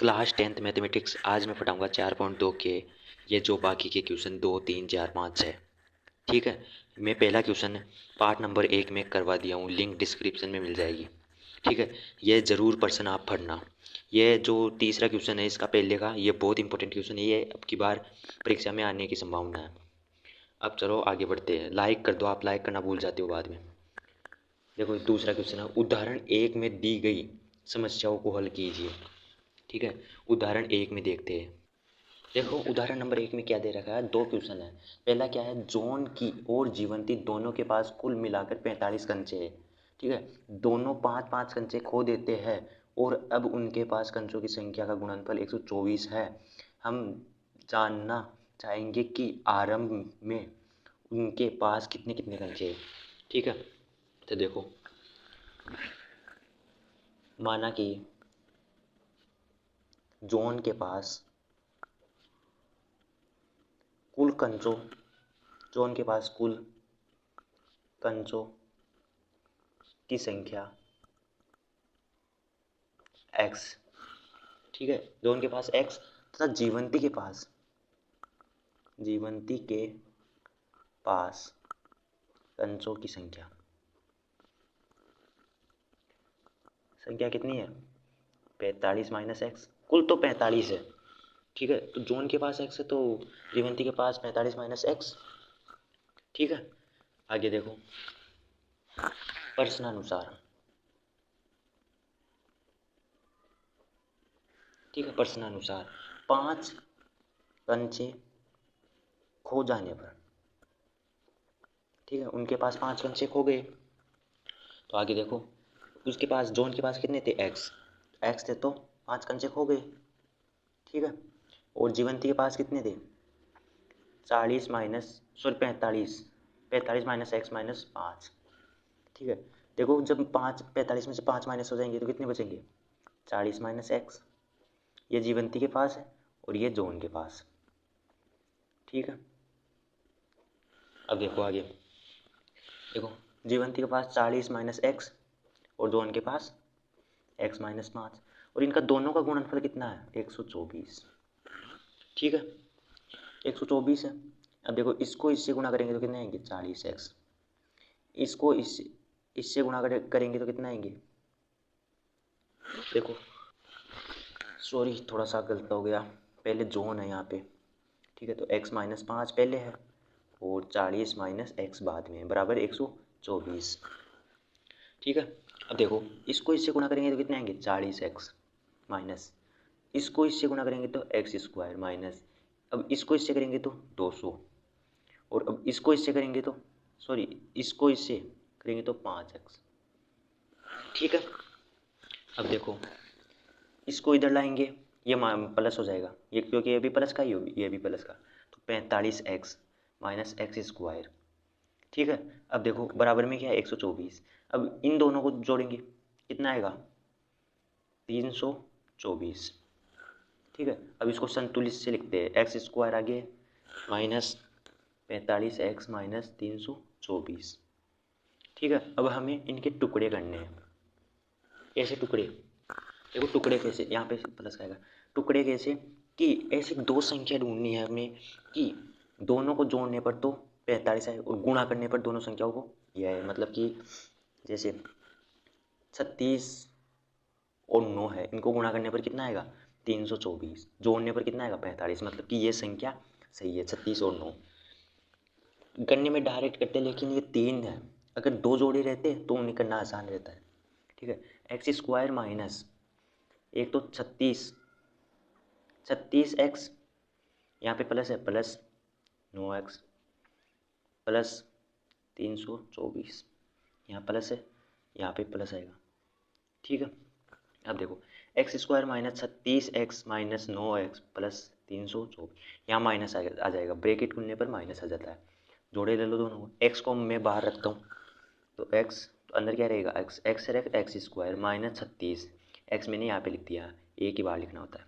Class 10th mathematics आज मैं पढ़ाऊंगा 4.2 के ये जो बाकी के क्वेश्चन 2 3 4 5 है। ठीक है। मैं पहला क्वेश्चन पार्ट नंबर 1 में करवा दिया हूँ, लिंक डिस्क्रिप्शन में मिल जाएगी। ठीक है। ये ज़रूर पर्सन आप पढ़ना। ये जो तीसरा क्वेश्चन है इसका पहले का, ये बहुत इंपॉर्टेंट क्वेश्चन है, ये अब की बार परीक्षा में आने की संभावना है। अब चलो आगे बढ़ते हैं। लाइक कर दो, आप लाइक करना भूल जाते हो बाद में। देखो दूसरा क्वेश्चन है, उदाहरण 1 में दी गई समस्याओं को हल कीजिए। ठीक है। उदाहरण 1 में देखते हैं। देखो उदाहरण नंबर 1 में क्या दे रखा है, दो क्वेश्चन है। पहला क्या है, जॉन की और जीवंती दोनों के पास कुल मिलाकर 45 कंचे हैं। ठीक है। दोनों 5-5 कंचे खो देते हैं और अब उनके पास कंचों की संख्या का गुणनफल 124 है। हम जानना चाहेंगे कि आरंभ में उनके पास कितने कितने कंचे हैं। ठीक है। तो देखो, माना कि जॉन के पास कुल कंचों जॉन के पास कुल कंचों की संख्या x। ठीक है। जॉन के पास x तथा जीवंती के पास कंचों की संख्या कितनी है, 45 माइनस एक्स। कुल तो 45 है। ठीक है। तो जॉन के पास x है तो जीवंती के पास 45 माइनस एक्स। ठीक है। आगे देखो, प्रश्नानुसार। ठीक है। प्रश्नानुसार 5 कंचे खो जाने पर, ठीक है, उनके पास 5 कंचे खो गए। तो आगे देखो, उसके पास जॉन के पास कितने थे, एक्स थे तो 5 कंचे खो गए। ठीक है। और जीवंती के पास कितने थे, 45 माइनस एक्स माइनस 5। ठीक है। देखो जब 45 में से 5 माइनस हो जाएंगे तो कितने बचेंगे, 40 माइनस एक्स। ये जीवंती के पास है और ये जॉन के पास। ठीक है। अब देखो आगे, देखो जीवंती के पास 40 माइनस एक्स और जॉन के पास x माइनस 5, और इनका दोनों का गुणनफल कितना है, 124। ठीक है। 124 है। अब देखो इसको इससे गुणा करेंगे तो कितने आएंगे, 40x। इसको इससे गुणा करेंगे तो कितना आएंगे, देखो सॉरी थोड़ा सा गलत हो गया, पहले जॉन है यहाँ पे। ठीक है। तो x माइनस 5 पहले है और 40 माइनस एक्स बाद में बराबर 124। ठीक है। अब देखो इसको इससे गुणा करेंगे तो कितने आएंगे, 40x माइनस, इसको इससे गुणा करेंगे तो एक्स स्क्वायर माइनस, अब इसको इससे करेंगे तो 200, और अब इसको इससे करेंगे तो इसको इससे करेंगे तो 5x। ठीक है। अब देखो इसको इधर लाएंगे, ये प्लस हो जाएगा, ये क्योंकि ये भी प्लस का ही होगी, ये भी प्लस का, तो 45x माइनस एक्स स्क्वायर। ठीक है। अब देखो बराबर में क्या है, 124। अब इन दोनों को जोड़ेंगे कितना आएगा, 324। ठीक है। अब इसको संतुलित से लिखते हैं, एक्स स्क्वायर आगे माइनस 45x माइनस 324। ठीक है। अब हमें इनके टुकड़े करने हैं। कैसे टुकड़े, देखो टुकड़े कैसे, यहाँ पे प्लस आएगा, टुकड़े कैसे कि ऐसी दो संख्या ढूंढनी है हमें कि दोनों को जोड़ने पर तो 45 आए और गुणा करने पर दोनों संख्याओं को यह है, मतलब कि जैसे 36 और 9 है, इनको गुणा करने पर कितना आएगा, 324, जोड़ने पर कितना आएगा, 45, मतलब कि ये संख्या सही है, 36 और 9। करने में डायरेक्ट करते, लेकिन ये 3 है, अगर 2 जोड़े रहते तो उन्हें करना आसान रहता है। ठीक है। एक्स स्क्वायर माइनस, एक तो 36x, यहाँ पे प्लस है, प्लस 9x प्लस 324, यहाँ प्लस है, यहाँ पे प्लस आएगा। ठीक है। अब देखो x square minus 36x minus 9x plus 324, यहाँ माइनस आ जाएगा, ब्रैकेट खुलने पर माइनस आ जाता है। जोड़े ले लो दोनों को, एक्स को मैं बाहर रखता हूँ तो एक्स तो अंदर क्या रहेगा, x x square minus 36, x मैंने यहाँ पे लिख दिया, एक ही बाहर लिखना होता है।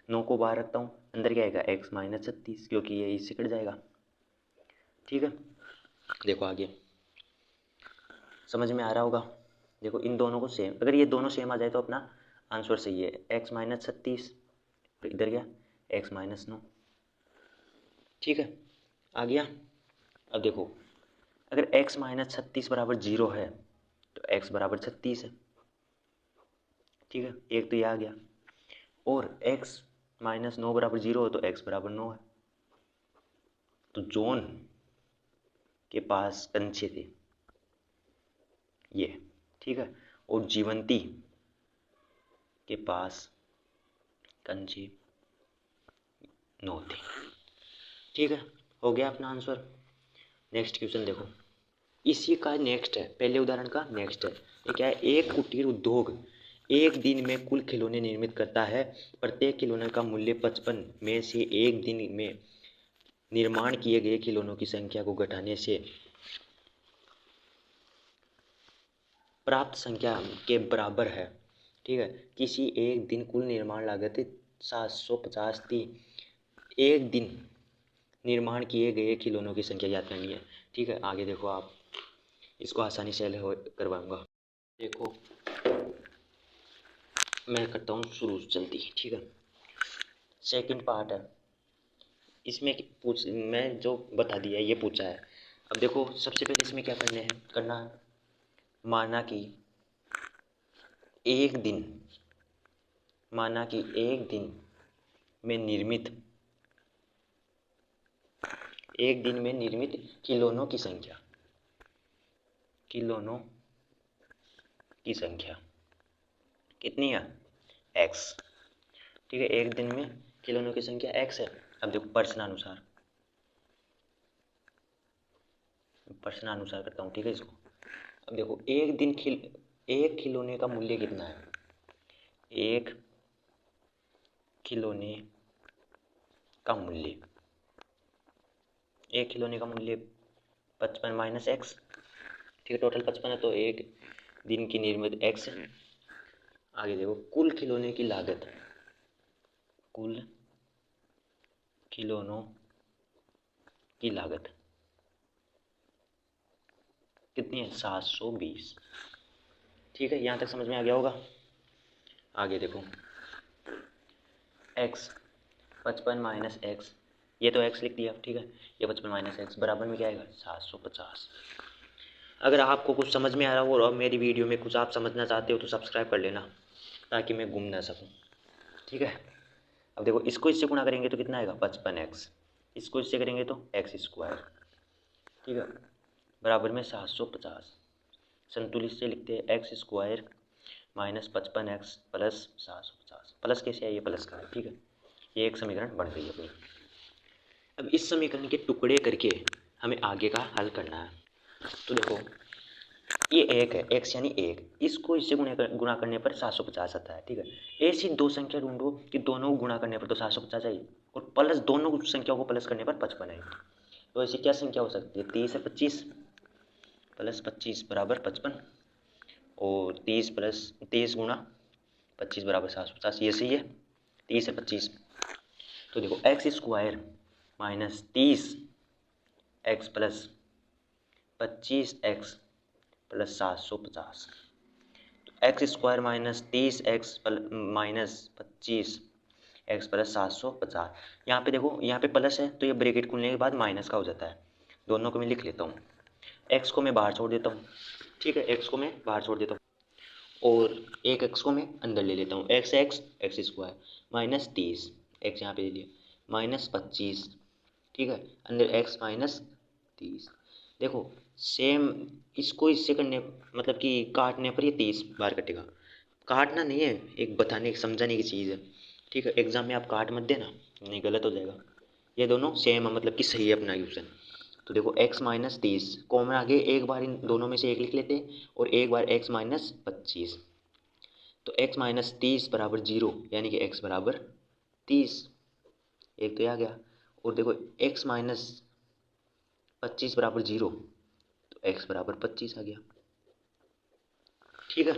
9 को बाहर रखता हूँ, अंदर क्या आएगा, एक्स माइनस 36, क्योंकि ये इससे कट जाएगा। ठीक है। देखो आगे समझ में आ रहा होगा। देखो इन दोनों को सेम, अगर ये दोनों सेम आ जाए तो अपना आंसर सही है, एक्स माइनस 36 इधर गया x-9। ठीक है, आ गया। अब देखो, अगर x-36 बराबर 0 है तो x बराबर 36 है। ठीक है, एक तो ये आ गया। और x-9 बराबर 0 हो तो x बराबर 9 है। तो जॉन के पास कंचे थे ये, ठीक है, और जीवंती के पास कंचे 9 थे। ठीक है, हो गया अपना आंसर। नेक्स्ट क्वेश्चन देखो, इसी का नेक्स्ट है, पहले उदाहरण का नेक्स्ट है। ये क्या है, एक कुटीर उद्योग एक दिन में कुल खिलौने निर्मित करता है। प्रत्येक खिलौने का मूल्य 55 में से एक दिन में निर्माण किए गए खिलौनों की संख्या को घटाने से प्राप्त संख्या के बराबर है। ठीक है, किसी एक दिन कुल निर्माण लागत 750 थी। एक दिन निर्माण किए गए खिलौनों की संख्या ज्ञात करनी है। ठीक है, आगे देखो, आप इसको आसानी से हल करवाऊंगा। देखो, मैं करता हूँ शुरू जल्दी। ठीक है, सेकंड पार्ट है, इसमें मैं जो बता दिया ये पूछा है। अब देखो, सबसे पहले इसमें क्या करना है, माना कि एक दिन में निर्मित खिलौनों की संख्या कितनी है, x। ठीक है, एक दिन में खिलौनों की संख्या x है। अब देखो, प्रश्नानुसार करता हूँ। ठीक है, इसको अब देखो, एक खिलौने का मूल्य कितना है, एक खिलौने का मूल्य 55 माइनस एक्स। ठीक है, टोटल 55 है तो एक दिन की निर्मित एक्स है। आगे देखो, कुल खिलौनों की लागत कितनी है, 720। ठीक है, यहाँ तक समझ में आ गया होगा। आगे देखो, x 55 माइनस एक्स, ये तो x लिख दिया। ठीक है, ये 55 माइनस एक्स बराबर में क्या आएगा, 750। अगर आपको कुछ समझ में आ रहा हो और मेरी वीडियो में कुछ आप समझना चाहते हो तो सब्सक्राइब कर लेना, ताकि मैं गुम ना सकूं। ठीक है, अब देखो, इसको इससे गुणा करेंगे तो कितना आएगा, 55x। इसको इससे करेंगे तो x²। ठीक है, बराबर में 750। संतुलित से लिखते हैं x² minus 55x plus 750। Plus कैसे है, ये प्लस का है। ठीक है, ये एक समीकरण बन गई अपनी। अब इस समीकरण के टुकड़े करके हमें आगे का हल करना है। तो देखो, ये एक है, x यानी एक, इसको इससे गुणा करने पर 750 आता है। ठीक है, ऐसी दो संख्या ढूंढो कि दोनों को गुणा करने पर तो 750 आई और प्लस दोनों संख्याओं को प्लस करने पर 55 आई। तो ऐसी क्या संख्या हो सकती है, 30 है 25 प्लस 25 बराबर 55, और 30 गुणा 25 बराबर 750, ये सही है। 30 है 25, तो देखो x² minus 30x plus 25x plus 750। तो x² minus 30x minus 25x plus 750। यहाँ पे देखो, यहाँ पे प्लस है तो ये ब्रैकेट खुलने के बाद माइनस का हो जाता है। दोनों को मैं लिख लेता हूँ, x को मैं बाहर छोड़ देता हूँ। ठीक है, x को मैं बाहर छोड़ देता हूँ और एक x को मैं अंदर ले लेता हूँ। x² माइनस 30, x यहाँ पे ले लिया, माइनस 25। ठीक है, अंदर x माइनस 30। देखो, सेम इसको इससे करने मतलब कि काटने पर ये 30 बार कटेगा। काटना नहीं है, एक बताने समझाने की चीज़ है। ठीक है, एग्जाम में आप काट मत देना, नहीं गलत हो जाएगा। ये दोनों सेम है, मतलब कि सही है अपना क्वेश्चन। तो देखो, x माइनस 30 कॉमन आगे, एक बार इन दोनों में से एक लिख लेते हैं और एक बार x माइनस 25। तो x माइनस 30 बराबर 0, यानी कि x बराबर 30, एक तो आ गया। और देखो, x माइनस 25 बराबर 0, तो x बराबर 25 आ गया। ठीक है,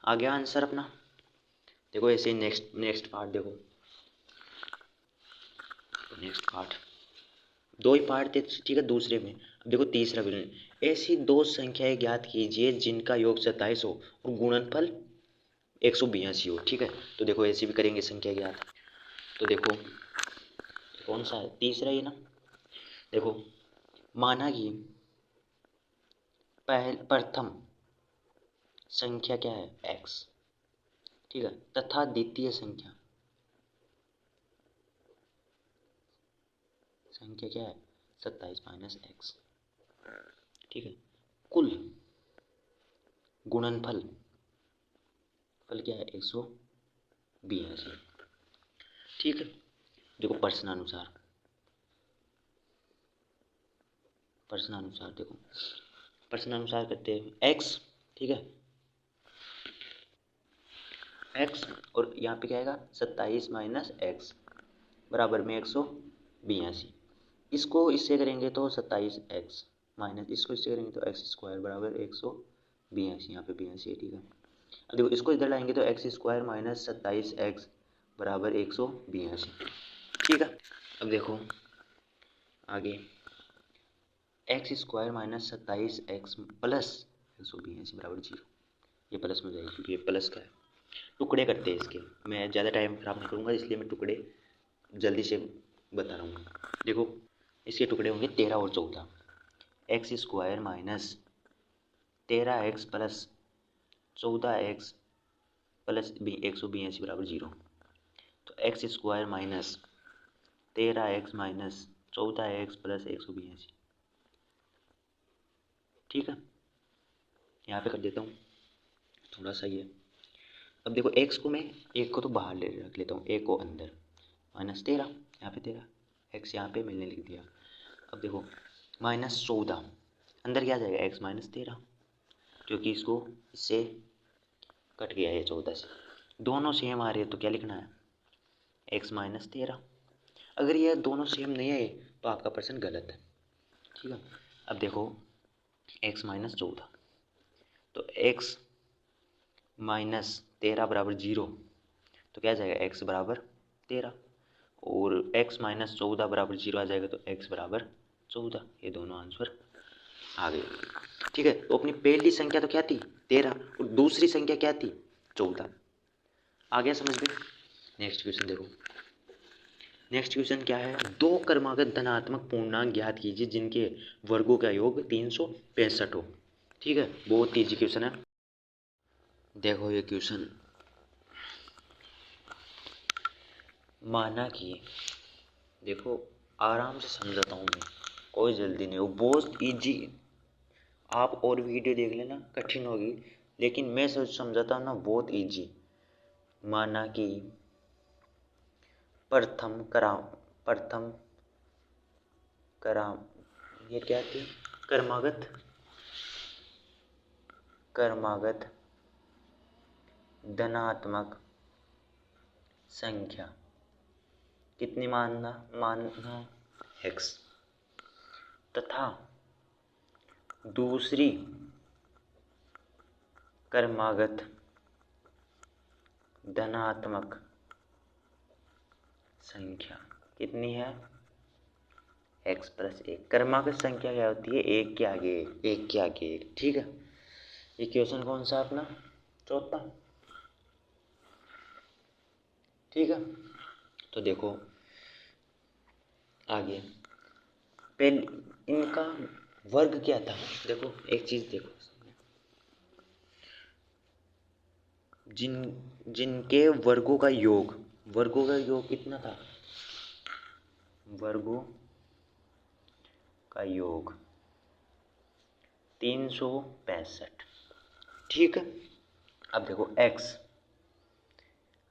आ गया आंसर अपना। देखो, ऐसे ही नेक्स्ट पार्ट देखो, नेक्स्ट पार्ट दो ही पार्ट थे। ठीक है, दूसरे में अब देखो, तीसरा प्रश्न, ऐसी दो संख्याएं ज्ञात कीजिए जिनका योग 27 हो और गुणनफल 182 हो। ठीक है, तो देखो, ऐसे भी करेंगे संख्या ज्ञात। तो देखो कौन सा है, तीसरा ही ना। देखो माना कि प्रथम संख्या क्या है x, ठीक है, तथा द्वितीय संख्या क्या है 27 माइनस एक्स, ठीक है। कुल गुणनफल फल क्या है 182, ठीक है। देखो प्रश्नानुसार देखो प्रश्नानुसार करते हैं x, ठीक है, x और यहाँ पे क्या आएगा 27 माइनस एक्स बराबर में 182। इसको इससे करेंगे तो 27x माइनस इसको इससे करेंगे तो एक्स स्क्वायर बराबर 182, यहाँ पे 82 है, ठीक है। अब देखो इसको इधर लाएंगे तो एक्स स्क्वायर माइनस 27x बराबर 182, ठीक है। अब देखो आगे x square minus 27x plus 182 बराबर 0, ये प्लस में जाएगी क्योंकि ये प्लस का है। टुकड़े करते हैं इसके, मैं ज़्यादा टाइम खराब नहीं करूँगा इसलिए मैं टुकड़े जल्दी से बता रहा हूँ। देखो इसके टुकड़े होंगे 13 और 14, x square minus 13x plus 14x plus 182 बराबर 0। तो x square minus 13x minus 14x plus 182, ठीक है। यहाँ पे कर देता हूँ थोड़ा सा ये। अब देखो एक्स को मैं एक को तो बाहर ले रख लेता हूँ, एक को अंदर, माइनस 13 यहाँ पे 13 एक्स यहाँ पे मैंने लिख दिया। अब देखो माइनस 14 अंदर क्या जाएगा एक्स माइनस 13, क्योंकि इसको इससे कट गया है 14 से, दोनों सेम आ रहे हैं तो क्या लिखना है एक्स माइनस 13। अगर ये दोनों सेम नहीं है तो आपका प्रश्न गलत है, ठीक है। अब देखो एक्स माइनस 14, तो एक्स माइनस 13 बराबर 0, तो क्या आ जाएगा एक्स बराबर 13, और एक्स माइनस 14 बराबर 0 आ जाएगा तो एक्स बराबर 14, ये दोनों आंसर आ गए, ठीक है। तो अपनी पहली संख्या तो क्या थी 13 और दूसरी संख्या क्या थी 14, आ गया समझ में। नेक्स्ट क्वेश्चन देखो, नेक्स्ट क्वेश्चन क्या है, दो क्रमागत धनात्मक पूर्णांक ज्ञात कीजिए जिनके वर्गों का योग 365 हो, ठीक है। बहुत ईजी क्वेश्चन है। देखो ये क्वेश्चन माना कि देखो आराम से समझाता हूँ मैं, कोई जल्दी नहीं हो, बहुत इजी। आप और वीडियो देख लेना कठिन होगी, लेकिन मैं समझाता हूँ ना बहुत इजी। माना कि प्रथम कराम ये क्या थी क्रमागत धनात्मक संख्या कितनी मानना x, तथा दूसरी क्रमागत धनात्मक संख्या कितनी है x प्लस 1। क्रमागत संख्या क्या होती है एक के आगे एक, ठीक है। ये क्वेश्चन कौन सा अपना चौथा, ठीक है। तो देखो आगे पहले इनका वर्ग क्या था, देखो एक चीज देखो, जिनके वर्गों का योग कितना था, वर्गों का योग 365, ठीक है। अब देखो x,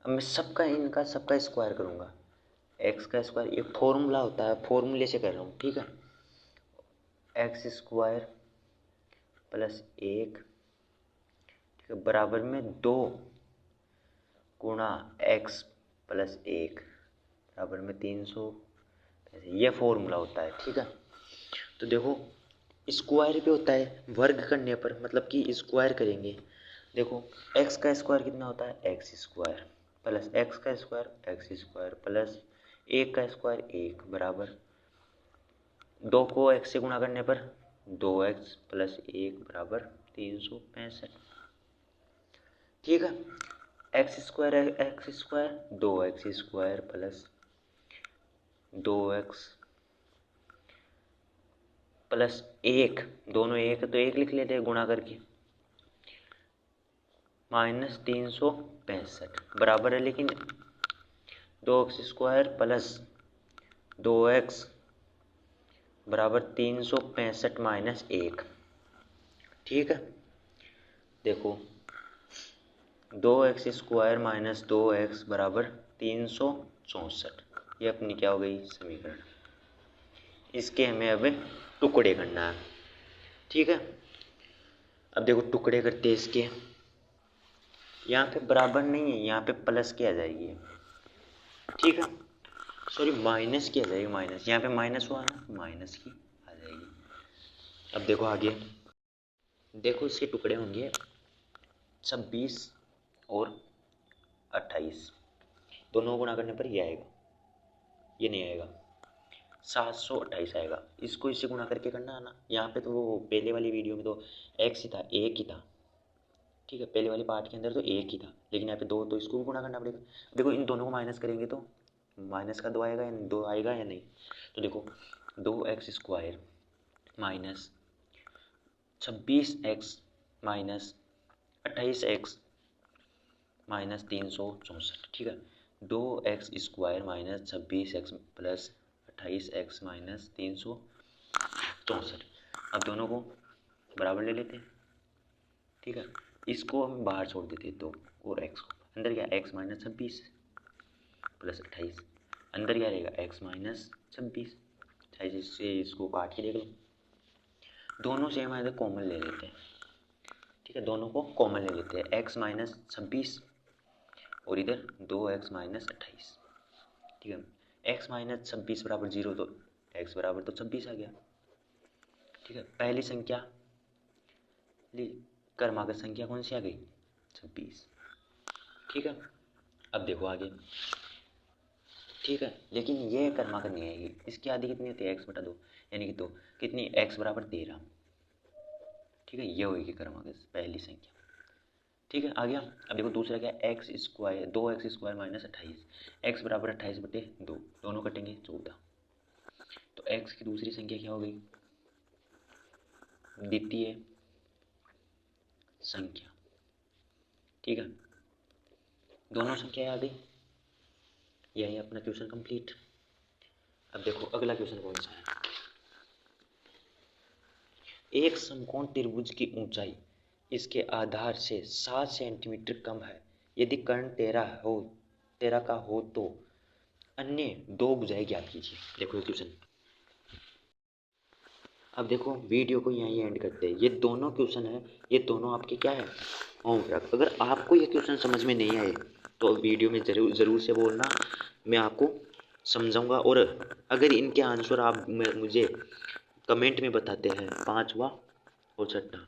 अब मैं इनका सबका स्क्वायर करूंगा, x का स्क्वायर एक फॉर्मूला होता है, फॉर्मूले से कर रहा हूँ, ठीक है। एक्स स्क्वायर प्लस 1, ठीक है, बराबर में 2 गुणा x प्लस 1 बराबर में 300, ये फॉर्मूला होता है, ठीक है। तो देखो स्क्वायर पे होता है वर्ग करने पर, मतलब कि स्क्वायर करेंगे। देखो x का स्क्वायर कितना होता है एक्स स्क्वायर प्लस एक्स का स्क्वायर एक्स स्क्वायर प्लस 1 का स्क्वायर 1 बराबर 2 को x से गुणा करने पर 2x प्लस 1 बराबर 365, ठीक है। X square 2x² plus 2x plus 1, दोनों एक है तो 1 लिख लेते हैं गुणा करके, -365 बराबर है, लेकिन 2x² प्लस 2x बराबर 365 -1। ठीक है, देखो 2x² माइनस 2x बराबर 364, ये अपनी क्या हो गई समीकरण। इसके हमें अब टुकड़े करना है। ठीक है, अब देखो टुकड़े करते हैं इसके, यहाँ पे बराबर नहीं है, यहाँ पे प्लस की आ जाएगी। ठीक है, सॉरी माइनस की आ जाएगी, माइनस, यहाँ पे माइनस हुआ ना, माइनस की आ जाएगी। अब देखो आगे, देखो इसके टुकड़े होंगे 26 और 28, दोनों गुणा करने पर ये आएगा, ये नहीं आएगा, 728 आएगा। इसको इससे गुणा करके करना है ना, यहाँ पे तो वो पहले वाली वीडियो में तो x ही था, एक ही था। ठीक है, पहले वाले पार्ट के अंदर तो एक ही था, लेकिन यहाँ पे 2, तो इसको भी गुणा करना पड़ेगा। देखो इन दोनों को माइनस करेंगे तो माइनस का 2 आएगा या 2 आएगा या नहीं, तो देखो 2x² minus 26x minus 28x minus 364। ठीक है, 2x² minus 26x plus 28x minus 364। अब दोनों को बराबर ले लेते हैं। ठीक है, इसको हम बाहर छोड़ देते हैं 2 और x को, अंदर क्या x माइनस 26 प्लस 28, अंदर क्या रहेगा x माइनस 26, 28 से इसको काट के देख लो, दोनों सेम है तो कॉमन ले लेते हैं। ठीक है, दोनों को कॉमन ले लेते हैं, x माइनस 26 और इधर 2x माइनस 28। ठीक है, x माइनस 26 बराबर 0, तो x बराबर तो 26 आ गया। ठीक है, पहली संख्या क्रमागत संख्या कौन सी आ गई 26। ठीक है, अब देखो आगे। ठीक है, लेकिन ये क्रमागत नहीं आएगी, इसकी आधी कितनी होती है x/2, यानी कि 2, कितनी x बराबर 13। ठीक है, ये होगी क्रमागत पहली संख्या। ठीक है, आ गया। अब देखो दूसरा क्या है, x² 2x² माइनस 28, x बराबर 28/2, दोनों कटेंगे 14, तो x की दूसरी संख्या क्या हो गई द्वितीय संख्या। ठीक है, दोनों संख्या आ गई, यही अपना क्वेश्चन कंप्लीट। अब देखो अगला क्वेश्चन कौन सा है, एक समकोण त्रिभुज की ऊंचाई इसके आधार से 7 सेंटीमीटर कम है, यदि कर्ण 13 का हो तो अन्य 2 भुजाएं ज्ञात कीजिए। देखो ये क्वेश्चन। अब देखो वीडियो को यहीं एंड करते हैं, ये दोनों क्वेश्चन है, ये दोनों आपके क्या है होमवर्क। अगर आपको ये क्वेश्चन समझ में नहीं आए तो वीडियो में ज़रूर से बोलना, मैं आपको समझाऊंगा। और अगर इनके आंसर आप मुझे कमेंट में बताते हैं 5वां और 6वां।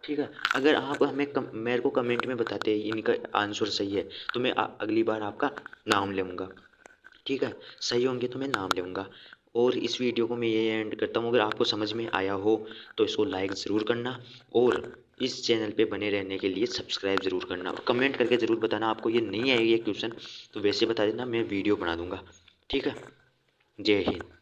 ठीक है, अगर आप मेरे को कमेंट में बताते हैं इनका आंसर सही है तो मैं अगली बार आपका नाम लूँगा। ठीक है, सही होंगे तो मैं नाम लूँगा। और इस वीडियो को मैं ये एंड करता हूँ। अगर आपको समझ में आया हो तो इसको लाइक ज़रूर करना और इस चैनल पे बने रहने के लिए सब्सक्राइब ज़रूर करना, और कमेंट करके ज़रूर बताना आपको ये नहीं आएगी ये क्वेश्चन तो वैसे बता देना, मैं वीडियो बना दूँगा। ठीक है, जय हिंद।